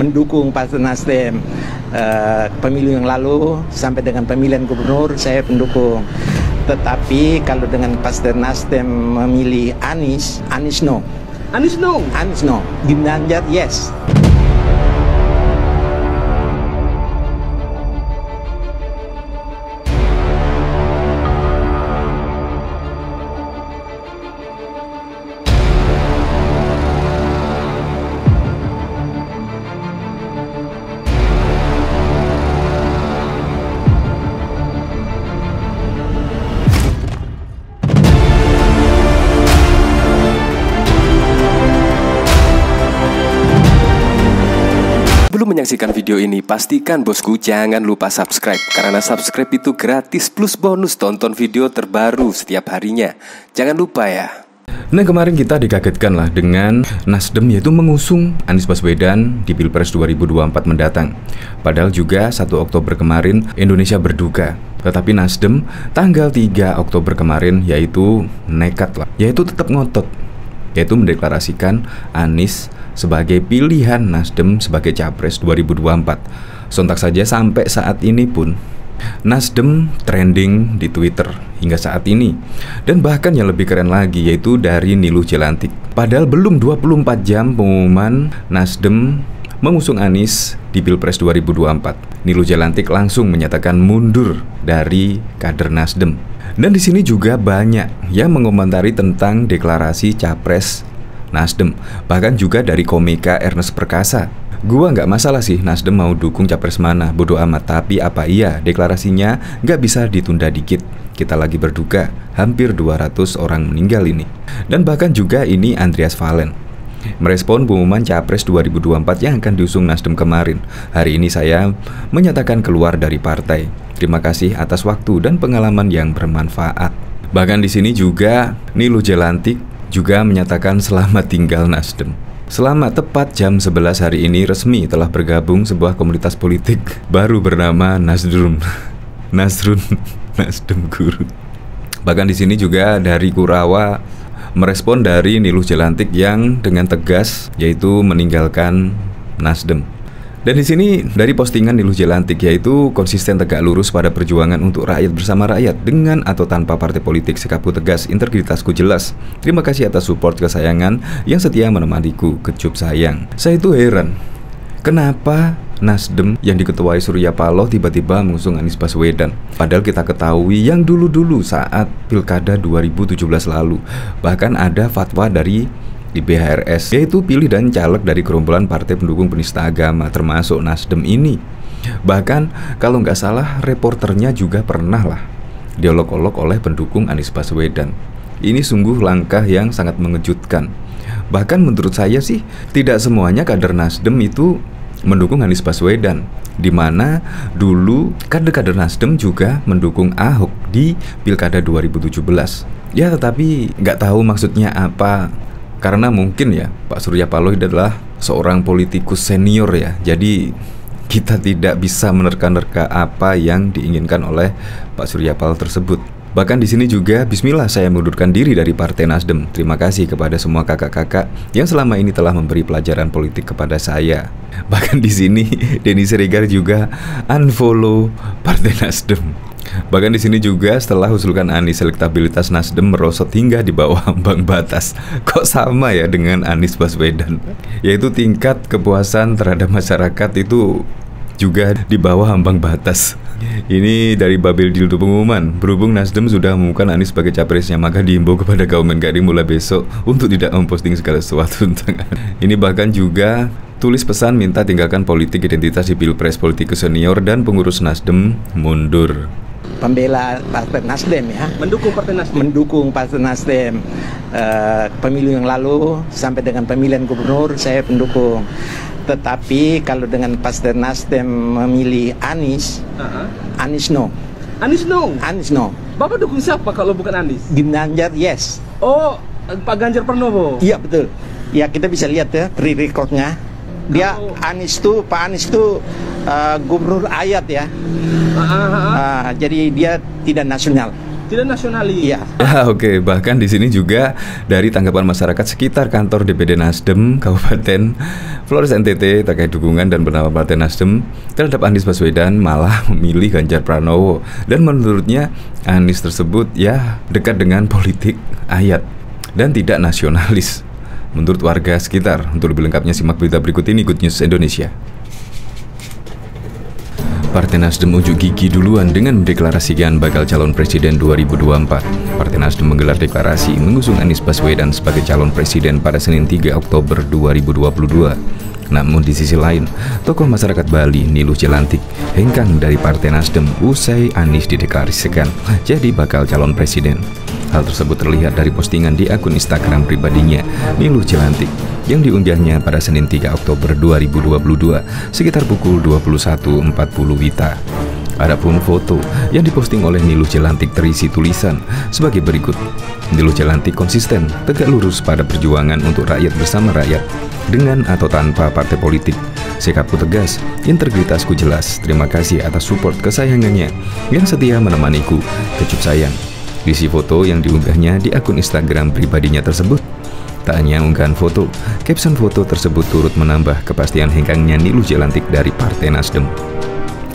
Mendukung Partai Nasdem. Pemilu yang lalu sampai dengan pemilihan gubernur saya pendukung. Tetapi kalau dengan Partai Nasdem memilih Anies no. Anies no. Anies no. Ginanjar yes. Sebelum menyaksikan video ini, pastikan bosku jangan lupa subscribe. Karena subscribe itu gratis plus bonus tonton video terbaru setiap harinya. Jangan lupa ya. Nah, kemarin kita dikagetkan lah dengan Nasdem yaitu mengusung Anies Baswedan di Pilpres 2024 mendatang. Padahal juga 1 Oktober kemarin Indonesia berduka. Tetapi Nasdem tanggal 3 Oktober kemarin yaitu nekat lah, yaitu tetap ngotot, yaitu mendeklarasikan Anies sebagai pilihan Nasdem sebagai Capres 2024. Sontak saja sampai saat ini pun Nasdem trending di Twitter hingga saat ini. Dan bahkan yang lebih keren lagi yaitu dari Niluh Jelantik. Padahal belum 24 jam pengumuman Nasdem mengusung Anies di Pilpres 2024, Niluh Jelantik langsung menyatakan mundur dari kader Nasdem. Dan di sini juga banyak yang mengomentari tentang deklarasi Capres Nasdem, bahkan juga dari komika Ernest Perkasa. Gua nggak masalah sih Nasdem mau dukung capres mana, bodo amat. Tapi apa iya deklarasinya nggak bisa ditunda dikit? Kita lagi berduka, hampir 200 orang meninggal ini. Dan bahkan juga ini Andreas Valen merespon pengumuman Capres 2024 yang akan diusung Nasdem kemarin. Hari ini saya menyatakan keluar dari partai. Terima kasih atas waktu dan pengalaman yang bermanfaat. Bahkan di sini juga Niluh Jelantik juga menyatakan selamat tinggal Nasdem. Selamat, tepat jam 11 hari ini resmi telah bergabung sebuah komunitas politik baru bernama Nasdrum. Nasdem Guru. Bahkan di sini juga dari Kurawa merespon dari Niluh Jelantik yang dengan tegas yaitu meninggalkan Nasdem. Dan di sini dari postingan Niluh Jelantik yaitu konsisten tegak lurus pada perjuangan untuk rakyat bersama rakyat dengan atau tanpa partai politik, sikapku tegas, integritasku jelas. Terima kasih atas support kesayangan yang setia menemaniku, kecup sayang. Saya itu heran, kenapa Nasdem yang diketuai Surya Paloh tiba-tiba mengusung Anies Baswedan. Padahal kita ketahui yang dulu-dulu saat Pilkada 2017 lalu bahkan ada fatwa dari di BHRS yaitu pilih dan caleg dari gerombolan partai pendukung penista agama termasuk Nasdem ini. Bahkan kalau nggak salah reporternya juga pernah lah diolok-olok oleh pendukung Anies Baswedan. Ini sungguh langkah yang sangat mengejutkan. Bahkan menurut saya sih tidak semuanya kader Nasdem itu mendukung Anies Baswedan, di mana dulu kader-kader Nasdem juga mendukung Ahok di Pilkada 2017. Ya tetapi nggak tahu maksudnya apa. Karena mungkin ya Pak Surya Paloh adalah seorang politikus senior ya. Jadi kita tidak bisa menerka-nerka apa yang diinginkan oleh Pak Surya Paloh tersebut. Bahkan di sini juga bismillah saya mengundurkan diri dari Partai Nasdem. Terima kasih kepada semua kakak-kakak yang selama ini telah memberi pelajaran politik kepada saya. Bahkan di sini Denny Siregar juga unfollow Partai Nasdem. Bahkan di sini juga setelah usulkan Anies, elektabilitas Nasdem merosot hingga di bawah ambang batas. Kok sama ya dengan Anies Baswedan? Yaitu tingkat kepuasan terhadap masyarakat itu juga di bawah ambang batas. Ini dari Babel Dildo pengumuman. Berhubung Nasdem sudah mengumumkan Anies sebagai capresnya, maka diimbau kepada kaum NKRI mulai besok untuk tidak memposting segala sesuatu tentang ini. Bahkan juga tulis pesan minta tinggalkan politik identitas di Pilpres, politikus senior dan pengurus Nasdem mundur. Pembela Partai Nasdem ya. Mendukung Partai Nasdem. Mendukung Partai Nasdem. Pemilu yang lalu sampai dengan pemilihan gubernur saya pendukung. Tetapi kalau dengan Partai Nasdem memilih Anies, Anies no. Anies no. Anies no. Bapak dukung siapa kalau bukan Anies? Ginanjar yes. Oh, Pak Ganjar Pranowo. Iya betul. Ya kita bisa lihat ya pre-recordnya. Dia Anies tuh, Pak Anies tuh gubernur ayat ya. Jadi dia tidak nasional. Tidak nasionalis. Iya. Ya, oke. Bahkan di sini juga dari tanggapan masyarakat sekitar kantor DPD Nasdem Kabupaten Flores NTT terkait dukungan dan pendapat Partai Nasdem terhadap Anies Baswedan malah memilih Ganjar Pranowo, dan menurutnya Anies tersebut ya dekat dengan politik ayat dan tidak nasionalis menurut warga sekitar. Untuk lebih lengkapnya simak berita berikut ini, Good News Indonesia. Partai Nasdem unjuk gigi duluan dengan mendeklarasikan bakal calon presiden 2024. Partai Nasdem menggelar deklarasi mengusung Anies Baswedan sebagai calon presiden pada Senin 3 Oktober 2022. Namun di sisi lain, tokoh masyarakat Bali Niluh Jelantik hengkang dari Partai Nasdem usai Anies dideklarasikan jadi bakal calon presiden. Hal tersebut terlihat dari postingan di akun Instagram pribadinya Niluh Jelantik yang diunggahnya pada Senin 3 Oktober 2022 sekitar pukul 21.40 WITA. Adapun foto yang diposting oleh Niluh Jelantik terisi tulisan sebagai berikut. Niluh Jelantik konsisten tegak lurus pada perjuangan untuk rakyat bersama rakyat, dengan atau tanpa partai politik. Sikapku tegas, integritasku jelas. Terima kasih atas support kesayangannya yang setia menemaniku. Kecup sayang. Isi foto yang diunggahnya di akun Instagram pribadinya tersebut. Tak hanya unggahan foto, caption foto tersebut turut menambah kepastian hengkangnya Niluh Jelantik dari Partai Nasdem.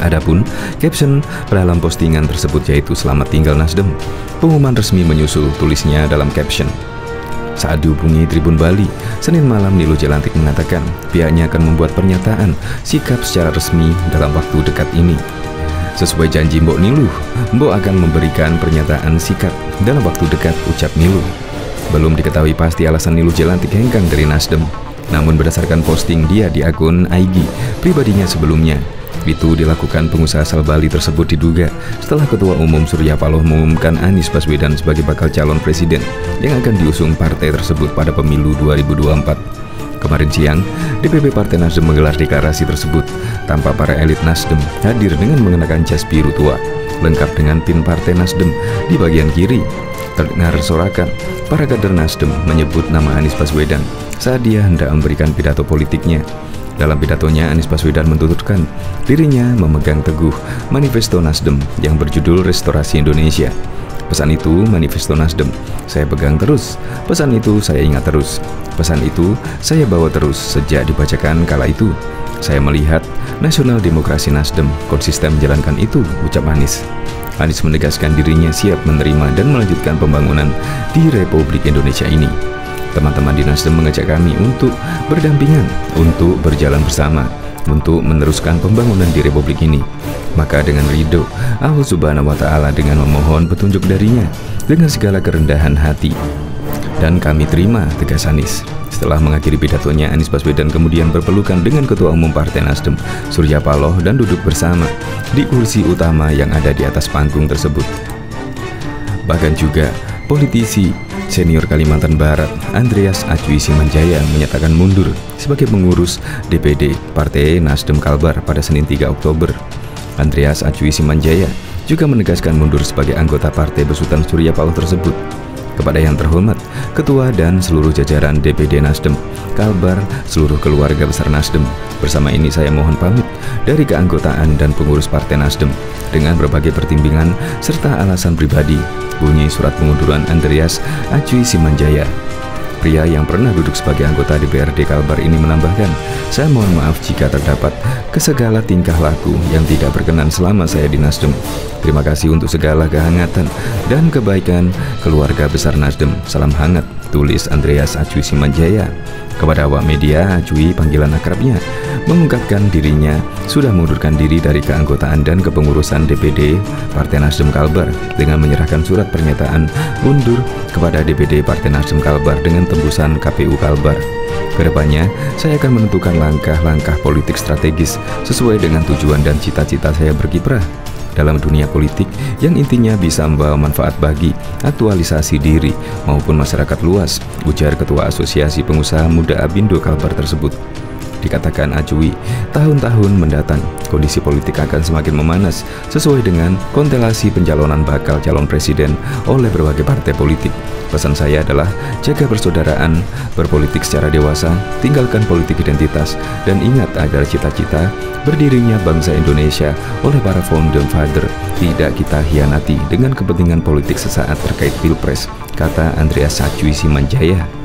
Adapun caption dalam postingan tersebut yaitu "Selamat tinggal Nasdem". Pengumuman resmi menyusul tulisnya dalam caption. Saat dihubungi Tribun Bali, Senin malam Niluh Jelantik mengatakan pihaknya akan membuat pernyataan sikap secara resmi dalam waktu dekat ini. Sesuai janji Mbok Niluh, Mbok akan memberikan pernyataan sikap dalam waktu dekat, ucap Niluh. Belum diketahui pasti alasan Niluh Jelantik hengkang dari Nasdem. Namun berdasarkan posting dia di akun IG pribadinya sebelumnya, itu dilakukan pengusaha asal Bali tersebut diduga setelah Ketua Umum Surya Paloh mengumumkan Anies Baswedan sebagai bakal calon presiden yang akan diusung partai tersebut pada pemilu 2024. Kemarin siang, DPP Partai Nasdem menggelar deklarasi tersebut tanpa para elit Nasdem hadir dengan mengenakan jas biru tua, lengkap dengan pin Partai Nasdem di bagian kiri. Terdengar sorakan para kader Nasdem menyebut nama Anies Baswedan saat dia hendak memberikan pidato politiknya. Dalam pidatonya, Anies Baswedan menuturkan dirinya memegang teguh manifesto Nasdem yang berjudul Restorasi Indonesia. Pesan itu manifesto Nasdem saya pegang terus, pesan itu saya ingat terus, pesan itu saya bawa terus sejak dibacakan kala itu. Saya melihat Nasional Demokrasi Nasdem konsisten menjalankan itu, ucap Anies. Anies menegaskan dirinya siap menerima dan melanjutkan pembangunan di Republik Indonesia ini. Teman-teman di Nasdem mengajak kami untuk berdampingan, untuk berjalan bersama, untuk meneruskan pembangunan di Republik ini. Maka dengan ridho Allah Subhanahu wa Ta'ala, dengan memohon petunjuk darinya dengan segala kerendahan hati, dan kami terima, tegas Anies. Setelah mengakhiri pidatonya, Anies Baswedan kemudian berpelukan dengan Ketua Umum Partai Nasdem Surya Paloh dan duduk bersama di kursi utama yang ada di atas panggung tersebut. Bahkan juga politisi senior Kalimantan Barat Andreas Acuy Simanjaya menyatakan mundur sebagai pengurus DPD Partai Nasdem Kalbar pada Senin 3 Oktober. Andreas Acuy Simanjaya juga menegaskan mundur sebagai anggota partai besutan Surya Paloh tersebut. Kepada yang terhormat Ketua dan seluruh jajaran DPD Nasdem Kalbar, seluruh keluarga besar Nasdem, bersama ini saya mohon pamit dari keanggotaan dan pengurus Partai Nasdem dengan berbagai pertimbangan serta alasan pribadi, bunyi surat pengunduran Andreas Acuy Simanjaya. Pria yang pernah duduk sebagai anggota DPRD Kalbar ini menambahkan, saya mohon maaf jika terdapat segala tingkah laku yang tidak berkenan selama saya di Nasdem. Terima kasih untuk segala kehangatan dan kebaikan keluarga besar Nasdem. Salam hangat, tulis Andreas Acuy Simanjaya. Kepada awak media, Acuy, panggilan akrabnya, mengungkapkan dirinya sudah mengundurkan diri dari keanggotaan dan kepengurusan DPD Partai Nasdem Kalbar dengan menyerahkan surat pernyataan mundur kepada DPD Partai Nasdem Kalbar dengan tembusan KPU Kalbar. Kedepannya, saya akan menentukan langkah-langkah politik strategis sesuai dengan tujuan dan cita-cita saya berkiprah dalam dunia politik yang intinya bisa membawa manfaat bagi aktualisasi diri maupun masyarakat luas, ujar Ketua Asosiasi Pengusaha Muda Abindo Kalbar tersebut. dikatakan Ajui, tahun-tahun mendatang kondisi politik akan semakin memanas sesuai dengan konstelasi pencalonan bakal calon presiden oleh berbagai partai politik. Pesan saya adalah jaga persaudaraan, berpolitik secara dewasa, tinggalkan politik identitas, dan ingat agar cita-cita berdirinya bangsa Indonesia oleh para founding father tidak kita hianati dengan kepentingan politik sesaat terkait Pilpres, kata Andreas Sajui Simanjaya.